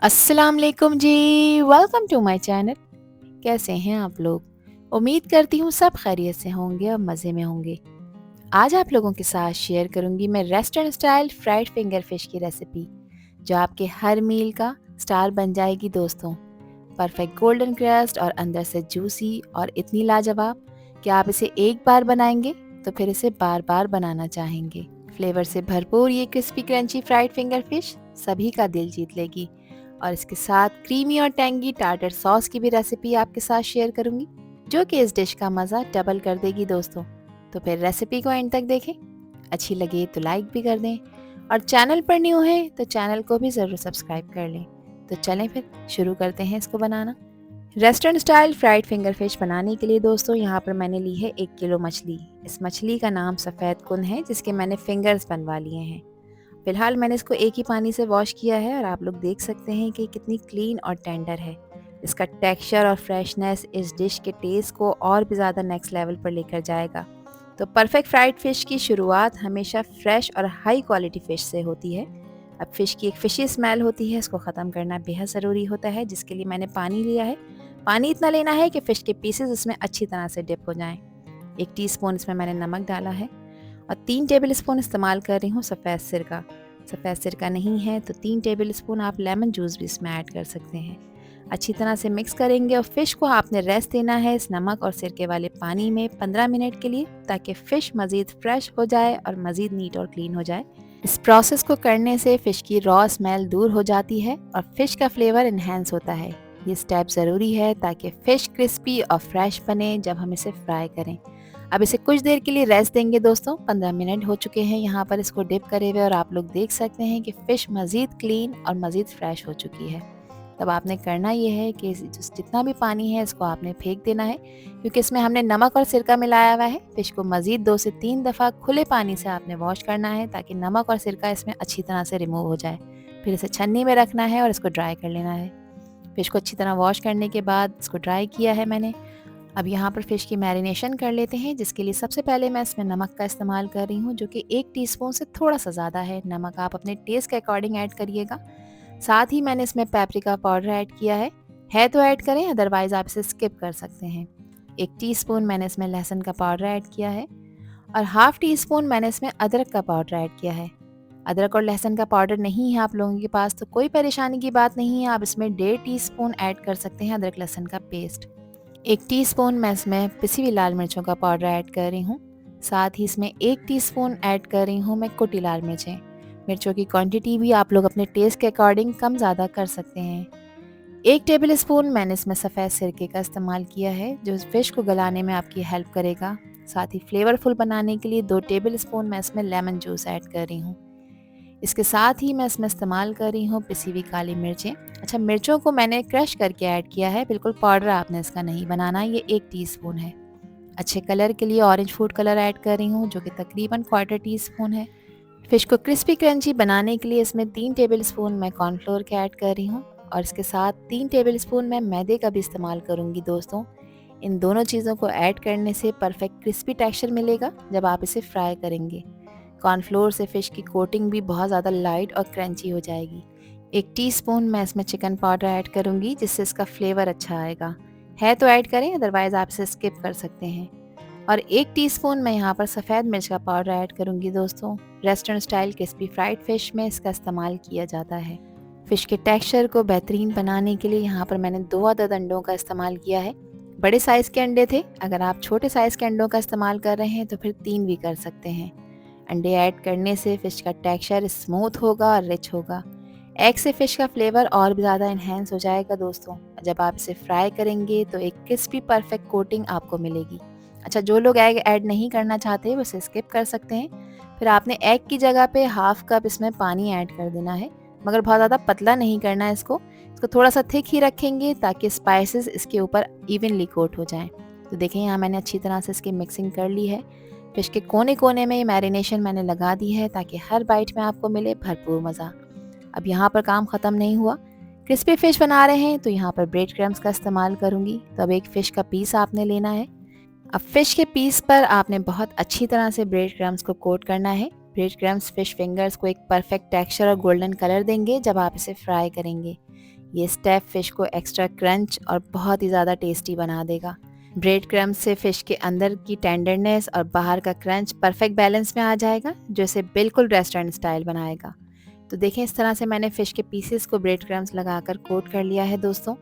अस्सलाम वालेकुम जी। Welcome to my channel. कैसे हैं आप लोग? उम्मीद करती हूँ सब खैरियत से होंगे और मज़े में होंगे। आज आप लोगों के साथ शेयर करूँगी मैं restaurant style fried finger fish की रेसिपी, जो आपके हर मील का स्टार बन जाएगी दोस्तों। परफेक्ट गोल्डन क्रस्ट और अंदर से जूसी और इतनी लाजवाब कि आप इसे एक बार बनाएंगे तो फिर इसे बार बार बनाना चाहेंगे। फ्लेवर से भरपूर ये crispy crunchy fried finger fish सभी का दिल जीत लेगी। और इसके साथ क्रीमी और टेंगी टार्टर सॉस की भी रेसिपी आपके साथ शेयर करूंगी, जो कि इस डिश का मज़ा डबल कर देगी दोस्तों। तो फिर रेसिपी को एंड तक देखें। अच्छी लगे तो लाइक भी कर दें, और चैनल पर न्यू है तो चैनल को भी ज़रूर सब्सक्राइब कर लें। तो चलें फिर शुरू करते हैं इसको बनाना। Restaurant style fried finger fish बनाने के लिए दोस्तों यहाँ पर मैंने ली है 1 किलो मछली। इस मछली का नाम सफ़ेद कुन है, जिसके मैंने फिंगर्स बनवा लिए हैं। फिलहाल मैंने इसको एक ही पानी से वॉश किया है और आप लोग देख सकते हैं कि कितनी क्लीन और टेंडर है। इसका टेक्सचर और फ्रेशनेस इस डिश के टेस्ट को और भी ज़्यादा नेक्स्ट लेवल पर लेकर जाएगा। तो परफेक्ट फ्राइड फ़िश की शुरुआत हमेशा फ्रेश और हाई क्वालिटी फ़िश से होती है। अब फ़िश की एक फ़िशी स्मेल होती है, इसको ख़त्म करना बेहद ज़रूरी होता है, जिसके लिए मैंने पानी लिया है। पानी इतना लेना है कि फ़िश के पीसेस इसमें अच्छी तरह से डिप हो जाएं। 1 टीस्पून इसमें मैंने नमक डाला है और 3 टेबल स्पून इस्तेमाल कर रही हूँ सफ़ेद सिरका। सफ़ेद सिरका नहीं है तो 3 टेबल स्पून आप लेमन जूस भी इसमें ऐड कर सकते हैं। अच्छी तरह से मिक्स करेंगे और फ़िश को आपने रेस्ट देना है इस नमक और सिरके वाले पानी में 15 मिनट के लिए, ताकि फ़िश मज़ीद फ्रेश हो जाए और मज़ीद नीट और क्लीन हो जाए। इस प्रोसेस को करने से फ़िश की रॉ स्मेल दूर हो जाती है और फ़िश का फ्लेवर इन्हेंस होता है। ये स्टेप ज़रूरी है ताकि फ़िश क्रिस्पी और फ्रेश बने जब हम इसे फ्राई करें। अब इसे कुछ देर के लिए रेस्ट देंगे दोस्तों। 15 मिनट हो चुके हैं यहाँ पर इसको डिप करे हुए, और आप लोग देख सकते हैं कि फ़िश मज़ीद क्लीन और मज़ीद फ्रेश हो चुकी है। तब आपने करना ये है कि जितना भी पानी है इसको आपने फेंक देना है, क्योंकि इसमें हमने नमक और सिरका मिलाया हुआ है। फ़िश को मज़ीद 2 से 3 दफ़ा खुले पानी से आपने वॉश करना है, ताकि नमक और सिरका इसमें अच्छी तरह से रिमूव हो जाए। फिर इसे छन्नी में रखना है और इसको ड्राई कर लेना है। फ़िश को अच्छी तरह वॉश करने के बाद इसको ड्राई किया है मैंने। अब यहाँ पर फ़िश की मैरिनेशन कर लेते हैं, जिसके लिए सबसे पहले मैं इसमें नमक का इस्तेमाल कर रही हूँ, जो कि 1 टीस्पून से थोड़ा सा ज़्यादा है। नमक आप अपने टेस्ट के अकॉर्डिंग ऐड करिएगा। साथ ही मैंने इसमें पेपरिका पाउडर ऐड किया है तो ऐड करें, अदरवाइज़ आप इसे स्किप कर सकते हैं। 1 टीस्पून मैंने इसमें लहसुन का पाउडर ऐड किया है और हाफ़ टीस्पून मैंने इसमें अदरक का पाउडर ऐड किया है। अदरक और लहसुन का पाउडर नहीं है आप लोगों के पास तो कोई परेशानी की बात नहीं है, आप इसमें 1.5 टीस्पून ऐड कर सकते हैं अदरक लहसुन का पेस्ट। 1 टीस्पून मैं इसमें पिसी हुई लाल मिर्चों का पाउडर ऐड कर रही हूँ। साथ ही इसमें 1 टीस्पून ऐड कर रही हूँ मैं कुटी लाल मिर्चें। मिर्चों की क्वांटिटी भी आप लोग अपने टेस्ट के अकॉर्डिंग कम ज़्यादा कर सकते हैं। 1 टेबल स्पून मैंने इसमें सफ़ेद सिरके का इस्तेमाल किया है, जो फ़िश को गलाने में आपकी हेल्प करेगा। साथ ही फ्लेवरफुल बनाने के लिए 2 टेबल स्पून मैं इसमें लेमन जूस ऐड कर रही हूँ। इसके साथ ही मैं इसमें इस्तेमाल कर रही हूँ पिसी हुई काली मिर्चें। अच्छा, मिर्चों को मैंने क्रश करके ऐड किया है, बिल्कुल पाउडर आपने इसका नहीं बनाना। ये 1 टीस्पून है। अच्छे कलर के लिए ऑरेंज फूड कलर ऐड कर रही हूँ, जो कि तकरीबन 1/4 टीस्पून है। फ़िश को क्रिस्पी क्रंची बनाने के लिए इसमें 3 टेबल स्पून मैं कॉर्नफ्लोर के ऐड कर रही हूँ, और इसके साथ 3 टेबल स्पून मैं मैदे का भी इस्तेमाल करूँगी दोस्तों। इन दोनों चीज़ों को ऐड करने से परफेक्ट क्रिस्पी टेक्सचर मिलेगा जब आप इसे फ्राई करेंगे। कॉर्नफ्लोर से फ़िश की कोटिंग भी बहुत ज़्यादा लाइट और क्रंची हो जाएगी। 1 टीस्पून मैं इसमें चिकन पाउडर ऐड करूँगी, जिससे इसका फ्लेवर अच्छा आएगा। है तो ऐड करें, अदरवाइज़ आप इसे स्किप कर सकते हैं। और 1 टीस्पून मैं यहाँ पर सफ़ेद मिर्च का पाउडर ऐड करूँगी दोस्तों। Restaurant style crispy fried fish में इसका इस्तेमाल किया जाता है। फ़िश के टेक्सचर को बेहतरीन बनाने के लिए यहाँ पर मैंने 2 अदद अंडों का इस्तेमाल किया है। बड़े साइज़ के अंडे थे, अगर आप छोटे साइज़ के अंडों का इस्तेमाल कर रहे हैं तो फिर 3 भी कर सकते हैं। अंडे ऐड करने से फ़िश का टेक्सचर स्मूथ होगा और रिच होगा। एग से फ़िश का फ्लेवर और भी ज़्यादा इन्हेंस हो जाएगा दोस्तों। जब आप इसे फ्राई करेंगे तो एक क्रिस्पी परफेक्ट कोटिंग आपको मिलेगी। अच्छा, जो लोग एग ऐड नहीं करना चाहते वो इसे स्किप कर सकते हैं। फिर आपने एग की जगह पे हाफ़ कप इसमें पानी ऐड कर देना है, मगर बहुत ज़्यादा पतला नहीं करना है इसको। इसको थोड़ा सा थिक ही रखेंगे ताकि स्पाइसेस इसके ऊपर इवनली कोट हो जाएं। तो देखें, यहाँ मैंने अच्छी तरह से इसकी मिक्सिंग कर ली है। फ़िश के कोने कोने में ये मैरिनेशन मैंने लगा दी है, ताकि हर बाइट में आपको मिले भरपूर मज़ा। अब यहाँ पर काम ख़त्म नहीं हुआ। क्रिस्पी फ़िश बना रहे हैं तो यहाँ पर ब्रेड क्रम्स का इस्तेमाल करूँगी। तो अब एक फ़िश का पीस आपने लेना है। अब फ़िश के पीस पर आपने बहुत अच्छी तरह से ब्रेड क्रम्स को कोट करना है। ब्रेड क्रम्स फिश फिंगर्स को एक परफेक्ट टेक्सचर और गोल्डन कलर देंगे जब आप इसे फ्राई करेंगे। ये स्टेप फिश को एक्स्ट्रा क्रंच और बहुत ही ज़्यादा टेस्टी बना देगा। ब्रेड क्रम्स से फ़िश के अंदर की टेंडरनेस और बाहर का क्रंच परफेक्ट बैलेंस में आ जाएगा, जो इसे बिल्कुल रेस्टोरेंट स्टाइल बनाएगा। तो देखें, इस तरह से मैंने फ़िश के पीसेस को ब्रेड क्रम्स लगाकर कोट कर लिया है दोस्तों।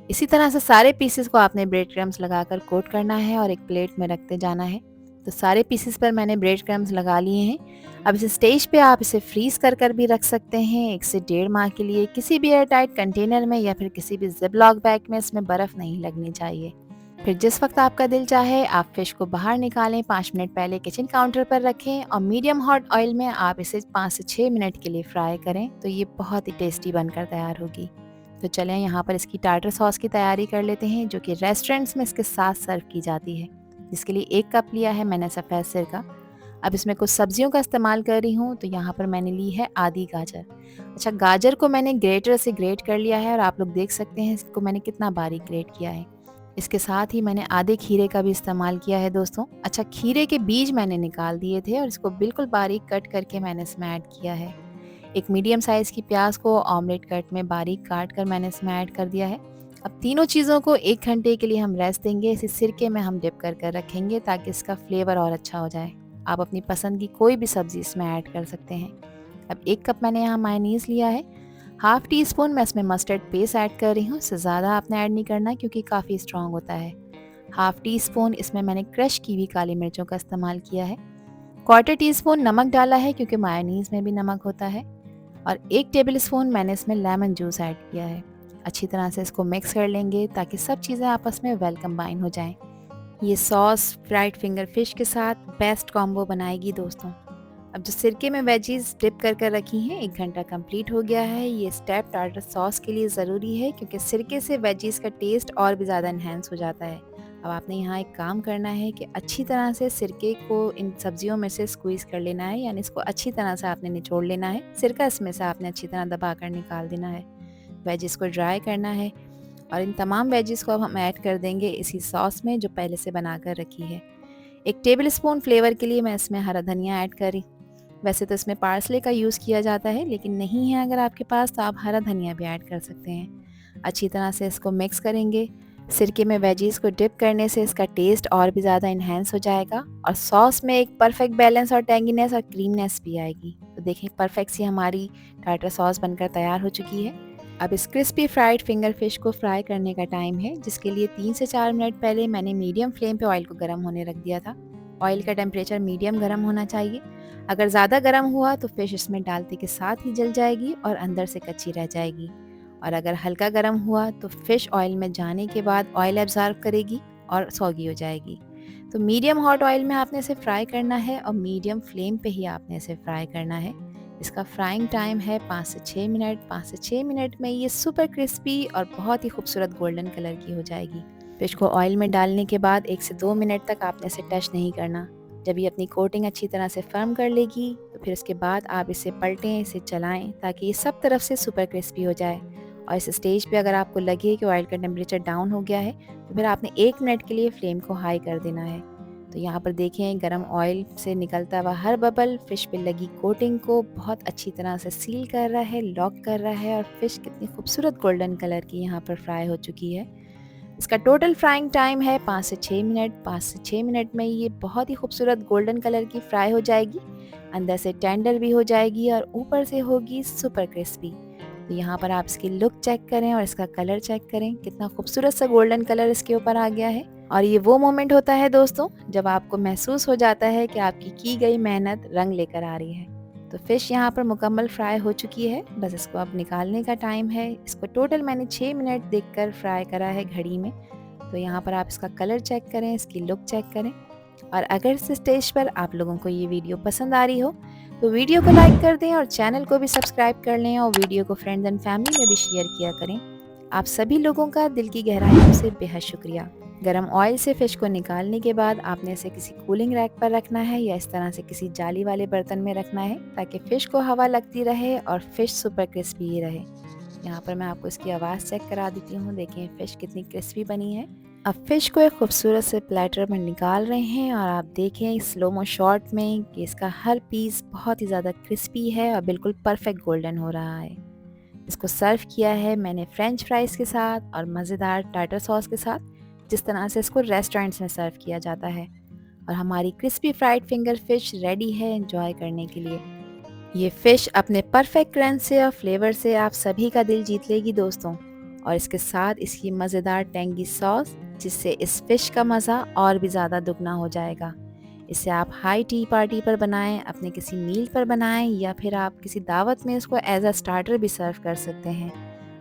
इसी तरह से सारे पीसेस को आपने ब्रेड क्रम्स लगाकर कोट करना है और एक प्लेट में रखते जाना है। तो सारे पीसेस पर मैंने ब्रेड क्रम्स लगा लिए हैं। अब इस स्टेज पे आप इसे फ्रीज़ कर भी रख सकते हैं 1 से 1.5 माह के लिए, किसी भी एयर टाइट कंटेनर में या फिर किसी भी ज़िप-लॉक बैग में। इसमें बर्फ़ नहीं लगनी चाहिए। फिर जिस वक्त आपका दिल चाहे आप फ़िश को बाहर निकालें, 5 मिनट पहले किचन काउंटर पर रखें और मीडियम हॉट ऑयल में आप इसे 5 से 6 मिनट के लिए फ्राई करें, तो ये बहुत ही टेस्टी बनकर तैयार होगी। तो चलें यहाँ पर इसकी टार्टर सॉस की तैयारी कर लेते हैं, जो कि रेस्टोरेंट्स में इसके साथ सर्व की जाती है। जिसके लिए 1 कप लिया है मैंने सफ़ेद सिरका। अब इसमें कुछ सब्जियों का इस्तेमाल कर रही हूँ, तो यहाँ पर मैंने ली है आधी गाजर। अच्छा, गाजर को मैंने ग्रेटर से ग्रेट कर लिया है और आप लोग देख सकते हैं इसको मैंने कितना बारीक ग्रेट किया है। इसके साथ ही मैंने आधे खीरे का भी इस्तेमाल किया है दोस्तों। अच्छा, खीरे के बीज मैंने निकाल दिए थे और इसको बिल्कुल बारीक कट करके मैंने इसमें ऐड किया है। एक मीडियम साइज़ की प्याज को ऑमलेट कट में बारीक काट कर मैंने इसमें ऐड कर दिया है। अब तीनों चीज़ों को 1 घंटे के लिए हम रेस्ट देंगे। इसे सिरके में हम डिप कर रखेंगे ताकि इसका फ्लेवर और अच्छा हो जाए। आप अपनी पसंद की कोई भी सब्ज़ी इसमें ऐड कर सकते हैं। अब 1 कप मैंने यहाँ मायोनीज़ लिया है। हाफ़ टी स्पून मैं इसमें मस्टर्ड पेस्ट ऐड कर रही हूँ। इससे ज़्यादा आपने ऐड नहीं करना क्योंकि काफ़ी स्ट्रॉन्ग होता है। हाफ़ टी स्पून इसमें मैंने क्रश की हुई काली मिर्चों का इस्तेमाल किया है। क्वार्टर टी स्पून नमक डाला है क्योंकि मायोनीज़ में भी नमक होता है। और 1 टेबल स्पून मैंने इसमें लेमन जूस ऐड किया है। अच्छी तरह से इसको मिक्स कर लेंगे ताकि सब चीज़ें आपस में वेल कंबाइन हो जाएं। ये सॉस फ्राइड फिंगर फिश के साथ बेस्ट कॉम्बो बनाएगी दोस्तों। अब जो सिरके में वेजीज डिप कर रखी हैं, 1 घंटा कंप्लीट हो गया है। ये स्टेप टार्टर सॉस के लिए ज़रूरी है क्योंकि सिरके से वेजीज का टेस्ट और भी ज़्यादा इन्हेंस हो जाता है। अब आपने यहाँ एक काम करना है कि अच्छी तरह से सिरके को इन सब्जियों में से स्क्वीज़ कर लेना है, यानी इसको अच्छी तरह से आपने निचोड़ लेना है। सिरका इसमें से आपने अच्छी तरह दबा कर निकाल देना है। वेजिस को ड्राई करना है और इन तमाम वेजिस को अब हम ऐड कर देंगे इसी सॉस में जो पहले से बना कर रखी है। 1 टेबल स्पून फ्लेवर के लिए मैं इसमें हरा धनिया ऐड करी। वैसे तो इसमें पार्सले का यूज़ किया जाता है, लेकिन नहीं है अगर आपके पास तो आप हरा धनिया भी ऐड कर सकते हैं। अच्छी तरह से इसको मिक्स करेंगे। सिरके में वेजीज को डिप करने से इसका टेस्ट और भी ज़्यादा इन्हेंस हो जाएगा और सॉस में एक परफेक्ट बैलेंस और टेंगीनेस और क्रीमनेस भी आएगी। तो देखें, परफेक्ट सी हमारी टार्टर सॉस बनकर तैयार हो चुकी है। अब इस क्रिस्पी फ्राइड फिंगर फिश को फ्राई करने का टाइम है, जिसके लिए 3 से 4 मिनट पहले मैंने मीडियम फ्लेम पे ऑयल को गर्म होने रख दिया था। ऑयल का टेम्परेचर मीडियम गर्म होना चाहिए। अगर ज़्यादा गर्म हुआ तो फिश इसमें डालते के साथ ही जल जाएगी और अंदर से कच्ची रह जाएगी, और अगर हल्का गर्म हुआ तो फिश ऑयल में जाने के बाद ऑयल एब्जॉर्ब करेगी और सॉगी हो जाएगी। तो मीडियम हॉट ऑयल में आपने इसे फ्राई करना है और मीडियम फ्लेम पे ही आपने इसे फ्राई करना है। इसका फ्राइंग टाइम है 5 से 6 मिनट। 5 से 6 मिनट में ये सुपर क्रिस्पी और बहुत ही खूबसूरत गोल्डन कलर की हो जाएगी। फिश को ऑयल में डालने के बाद 1 से 2 मिनट तक आपने इसे टच नहीं करना। जब ये अपनी कोटिंग अच्छी तरह से फर्म कर लेगी तो फिर उसके बाद आप इसे पलटें, इसे चलाएं ताकि ये सब तरफ से सुपर क्रिस्पी हो जाए। और इस स्टेज पे अगर आपको लगे कि ऑयल का टेम्परेचर डाउन हो गया है तो फिर आपने 1 मिनट के लिए फ्लेम को हाई कर देना है। तो यहाँ पर देखें, गरम ऑयल से निकलता हुआ हर बबल फिश पे लगी कोटिंग को बहुत अच्छी तरह से सील कर रहा है, लॉक कर रहा है, और फिश कितनी खूबसूरत गोल्डन कलर की यहाँ पर फ्राई हो चुकी है। इसका टोटल फ्राइंग टाइम है 5 से 6 मिनट। 5 से 6 मिनट में ये बहुत ही खूबसूरत गोल्डन कलर की फ्राई हो जाएगी, अंदर से टेंडर भी हो जाएगी और ऊपर से होगी सुपर क्रिस्पी। तो यहाँ पर आप इसकी लुक चेक करें और इसका कलर चेक करें, कितना खूबसूरत सा गोल्डन कलर इसके ऊपर आ गया है। और ये वो मोमेंट होता है दोस्तों जब आपको महसूस हो जाता है कि आपकी की गई मेहनत रंग लेकर आ रही है। तो फिश यहाँ पर मुकम्मल फ्राई हो चुकी है, बस इसको अब निकालने का टाइम है। इसको टोटल मैंने 6 मिनट देखकर फ्राई करा है घड़ी में। तो यहाँ पर आप इसका कलर चेक करें, इसकी लुक चेक करें। और अगर इस स्टेज पर आप लोगों को ये वीडियो पसंद आ रही हो तो वीडियो को लाइक कर दें और चैनल को भी सब्सक्राइब कर लें और वीडियो को फ्रेंड्स एंड फैमिली में भी शेयर किया करें। आप सभी लोगों का दिल की गहराइयों से बेहद शुक्रिया। गरम ऑयल से फ़िश को निकालने के बाद आपने इसे किसी कूलिंग रैक पर रखना है या इस तरह से किसी जाली वाले बर्तन में रखना है ताकि फ़िश को हवा लगती रहे और फ़िश सुपर क्रिस्पी रहे। यहाँ पर मैं आपको इसकी आवाज़ चेक करा देती हूँ। देखें फ़िश कितनी क्रिस्पी बनी है। अब फ़िश को एक खूबसूरत से प्लेटर में निकाल रहे हैं और आप देखें स्लो-मो शॉट में कि इसका हर पीस बहुत ही ज़्यादा क्रिस्पी है और बिल्कुल परफेक्ट गोल्डन हो रहा है। इसको सर्व किया है मैंने फ्रेंच फ्राइज़ के साथ और मज़ेदार टार्टर सॉस के साथ, जिस तरह से इसको रेस्टोरेंट्स में सर्व किया जाता है। और हमारी crispy fried finger fish ready है एंजॉय करने के लिए। ये फ़िश अपने परफेक्ट क्रंच से और फ्लेवर से आप सभी का दिल जीत लेगी दोस्तों। और इसके साथ इसकी मज़ेदार टेंगी सॉस, जिससे इस फ़िश का मज़ा और भी ज़्यादा दुगना हो जाएगा। इसे आप हाई टी पार्टी पर बनाएं, अपने किसी मील पर बनाएं या फिर आप किसी दावत में इसको एज अ स्टार्टर भी सर्व कर सकते हैं।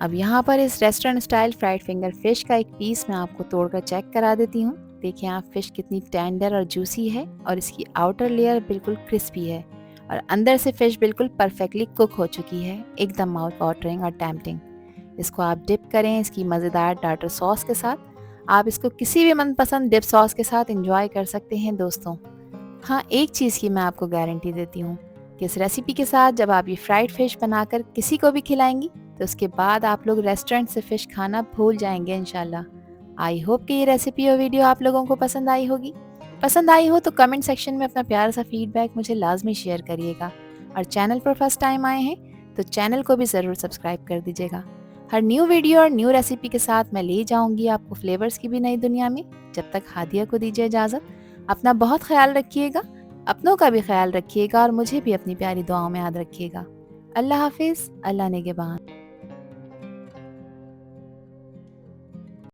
अब यहाँ पर इस restaurant style fried finger fish का एक पीस मैं आपको तोड़कर चेक करा देती हूँ। देखिए आप फ़िश कितनी टेंडर और जूसी है और इसकी आउटर लेयर बिल्कुल क्रिस्पी है और अंदर से फ़िश बिल्कुल परफेक्टली कुक हो चुकी है, एकदम माउथ वाटरिंग और टेम्पटिंग। इसको आप डिप करें इसकी मज़ेदार टार्टर सॉस के साथ। आप इसको किसी भी मनपसंद डिप सॉस के साथ एंजॉय कर सकते हैं दोस्तों। हाँ, एक चीज़ की मैं आपको गारंटी देती हूँ कि इस रेसिपी के साथ जब आप ये फ्राइड फ़िश बनाकर किसी को भी खिलाएंगी, तो उसके बाद आप लोग रेस्टोरेंट से फ़िश खाना भूल जाएंगे इंशाल्लाह। आई होप कि ये रेसिपी और वीडियो आप लोगों को पसंद आई होगी। पसंद आई हो तो कमेंट सेक्शन में अपना प्यारा सा फीडबैक मुझे लाजमी शेयर करिएगा। और चैनल पर फर्स्ट टाइम आए हैं तो चैनल को भी ज़रूर सब्सक्राइब कर दीजिएगा। हर न्यू वीडियो और न्यू रेसिपी के साथ मैं ले जाऊंगी आपको फ्लेवर्स की भी नई दुनिया में। जब तक हादिया को दीजिए इजाज़त, अपना बहुत ख्याल रखिएगा, अपनों का भी ख्याल रखिएगा और मुझे भी अपनी प्यारी दुआओं में याद रखिएगा। अल्लाह हाफिज़, अल्लाह निगहबान।